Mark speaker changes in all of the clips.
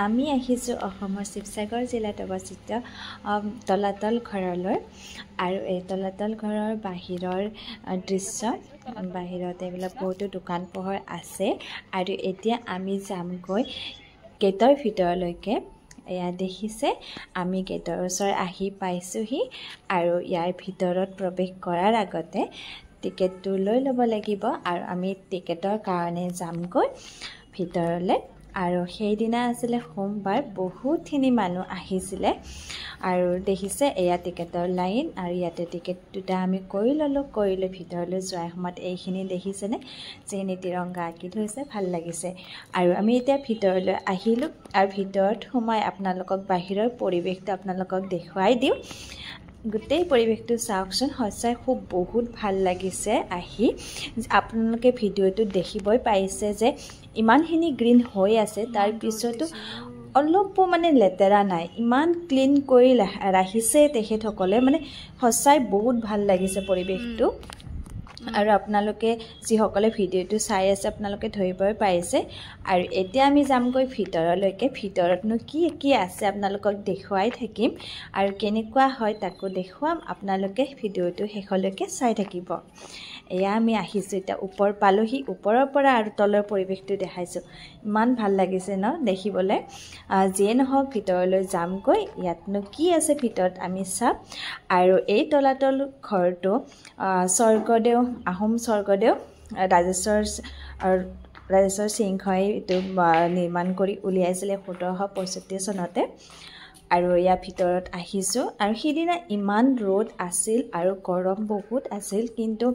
Speaker 1: আমি আহিছোঁ অসমৰ শিৱসাগৰ জিলাত অৱস্থিত তলাতল ঘৰলৈ আৰু এই তলাতল ঘৰৰ বাহিৰৰ দৃশ্য বাহিৰত এইবিলাক বহুতো দোকান পোহৰ আছে আৰু এতিয়া আমি যামগৈ গেটৰ ভিতৰলৈকে। এয়া দেখিছে আমি গেটৰ ওচৰ আহি পাইছোঁহি আৰু ইয়াৰ ভিতৰত প্ৰৱেশ কৰাৰ আগতে টিকেটটো লৈ ল'ব লাগিব আৰু আমি টিকেটৰ কাৰণে যামগৈ ভিতৰলৈ। আৰু সেইদিনা আছিলে সোমবাৰ, বহুতখিনি মানুহ আহিছিলে আৰু দেখিছে এয়া টিকেটৰ লাইন আৰু ইয়াতে টিকেট দুটা আমি কৰি ল'লোঁ। কৰি লৈ ভিতৰলৈ যোৱাৰ সময়ত এইখিনি দেখিছেনে যিখিনি তিৰংগা আঁকি থৈছে, ভাল লাগিছে। আৰু আমি এতিয়া ভিতৰলৈ আহিলোঁ আৰু ভিতৰত সোমাই আপোনালোকক বাহিৰৰ পৰিৱেশটো আপোনালোকক দেখুৱাই দিওঁ। গোটেই পৰিৱেশটো চাওকচোন, সঁচাই খুব বহুত ভাল লাগিছে আহি। আপোনালোকে ভিডিঅ'টোত দেখিবই পাইছে যে ইমানখিনি গ্ৰীণ হৈ আছে, তাৰপিছতো অলপো মানে লেতেৰা নাই, ইমান ক্লিন কৰি ৰাখিছে তেখেতসকলে, মানে সঁচাই বহুত ভাল লাগিছে পৰিৱেশটো। আৰু আপোনালোকে যিসকলে ভিডিঅ'টো চাই আছে আপোনালোকে ধৰিবই পাৰিছে। আৰু এতিয়া আমি যামগৈ ভিতৰলৈকে। ভিতৰতনো কি কি আছে আপোনালোকক দেখুৱাই থাকিম আৰু কেনেকুৱা হয় তাকো দেখুৱাম। আপোনালোকে ভিডিঅ'টো শেষলৈকে চাই থাকিব। এয়া আমি আহিছোঁ এতিয়া, ওপৰ পালোহি। ওপৰৰ পৰা আৰু তলৰ পৰিৱেশটো দেখাইছোঁ, ইমান ভাল লাগিছে ন দেখিবলৈ। যিয়ে নহওক ভিতৰলৈ যামগৈ, ইয়াতনো কি আছে ভিতৰত আমি চাম। আৰু এই তলাতল ঘৰটো স্বৰ্গদেউ, আহোম স্বৰ্গদেউ ৰাজেশ্বৰ সিংহই এইটো নিৰ্মাণ কৰি উলিয়াইছিলে 1765 চনতে। আৰু ইয়াৰ ভিতৰত আহিছোঁ আৰু সেইদিনা ইমান ৰ'দ আছিল আৰু গৰম বহুত আছিল, কিন্তু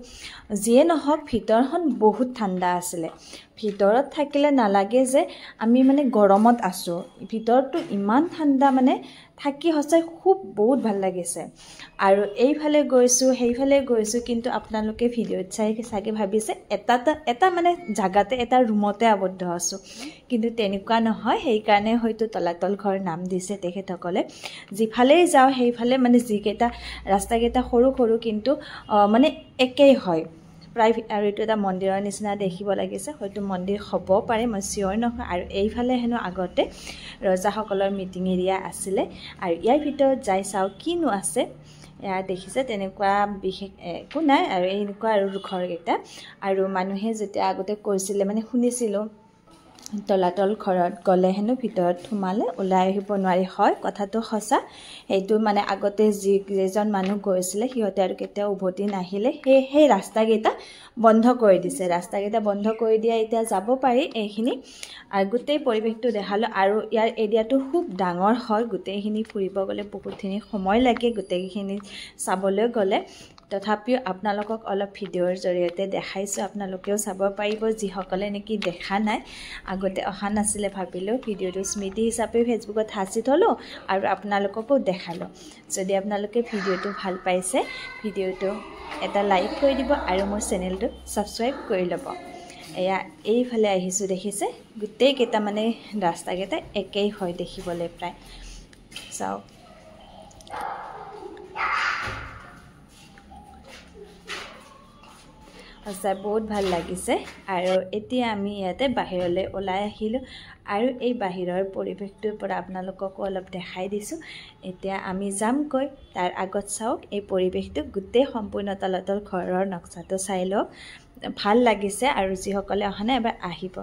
Speaker 1: যিয়ে নহওক ভিতৰখন বহুত ঠাণ্ডা আছিলে। ভিতৰত থাকিলে নালাগে যে আমি মানে গৰমত আছোঁ, ভিতৰতো ইমান ঠাণ্ডা, মানে থাকি সঁচাই খুব বহুত ভাল লাগিছে। আৰু এইফালে গৈছোঁ সেইফালে গৈছোঁ, কিন্তু আপোনালোকে ভিডিঅ'ত চাই চাগে ভাবিছে এটা মানে জাগাতে, এটা ৰুমতে আবদ্ধ আছোঁ, কিন্তু তেনেকুৱা নহয়। সেইকাৰণে হয়তো তলাতল ঘৰ নাম দিছে তেখেতসকলে। যিফালেই যাওঁ সেইফালে মানে যিকেইটা ৰাস্তাকেইটা সৰু সৰু, কিন্তু মানে একেই হয় প্ৰায়। আৰু এইটো এটা মন্দিৰৰ নিচিনা দেখিব লাগিছে, হয়তো মন্দিৰ হ'ব পাৰে, মই চিয়ৰ নহয়। আৰু এইফালে হেনো আগতে ৰজাসকলৰ মিটিং এৰিয়া আছিলে। আৰু ইয়াৰ ভিতৰত যাই চাওঁ কিনো আছে। এয়া দেখিছে তেনেকুৱা বিশেষ একো নাই আৰু এনেকুৱা আৰু ঘৰকেইটা। আৰু মানুহে যেতিয়া আগতে কৈছিলে, মানে শুনিছিলোঁ তলাতল ঘৰত গ'লে হেনো ভিতৰত সোমালে ওলাই আহিব নোৱাৰি। হয়, কথাটো সঁচা। সেইটো মানে আগতে যিজন মানুহ গৈছিলে সিহঁতে আৰু কেতিয়াও উভতি নাহিলে, সেই ৰাস্তাকেইটা বন্ধ কৰি দিছে। ৰাস্তাকেইটা বন্ধ কৰি দিয়া, এতিয়া যাব পাৰি এইখিনি। আৰু গোটেই পৰিৱেশটো দেখালোঁ। আৰু ইয়াৰ এৰিয়াটো খুব ডাঙৰ হয়, গোটেইখিনি ফুৰিব গ'লে বহুতখিনি সময় লাগে গোটেইখিনি চাবলৈ গ'লে। তথাপিও আপোনালোকক অলপ ভিডিঅ'ৰ জৰিয়তে দেখাইছোঁ, আপোনালোকেও চাব পাৰিব যিসকলে নেকি দেখা নাই, আগতে অহা নাছিলে। ভাবিলোঁ ভিডিঅ'টো স্মৃতি হিচাপে ফেচবুকত সাঁচি থ'লোঁ আৰু আপোনালোককো দেখালোঁ। যদি আপোনালোকে ভিডিঅ'টো ভাল পাইছে, ভিডিঅ'টো এটা লাইক কৰি দিব আৰু মোৰ চেনেলটো ছাবস্ক্ৰাইব কৰি ল'ব। এয়া এইফালে আহিছোঁ, দেখিছে গোটেইকেইটা মানে ৰাস্তাকেইটা একেই হয় দেখিবলৈ প্ৰায়। চাওক, সঁচাই বহুত ভাল লাগিছে। আৰু এতিয়া আমি ইয়াতে বাহিৰলৈ ওলাই আহিলোঁ আৰু এই বাহিৰৰ পৰিৱেশটোৰ পৰা আপোনালোককো অলপ দেখাই দিছোঁ। এতিয়া আমি যামগৈ, তাৰ আগত চাওক এই পৰিৱেশটো, গোটেই সম্পূৰ্ণ তলাতল ঘৰৰ নক্সাটো চাই লওক, ভাল লাগিছে। আৰু যিসকলে অহা নাই এবাৰ আহিব।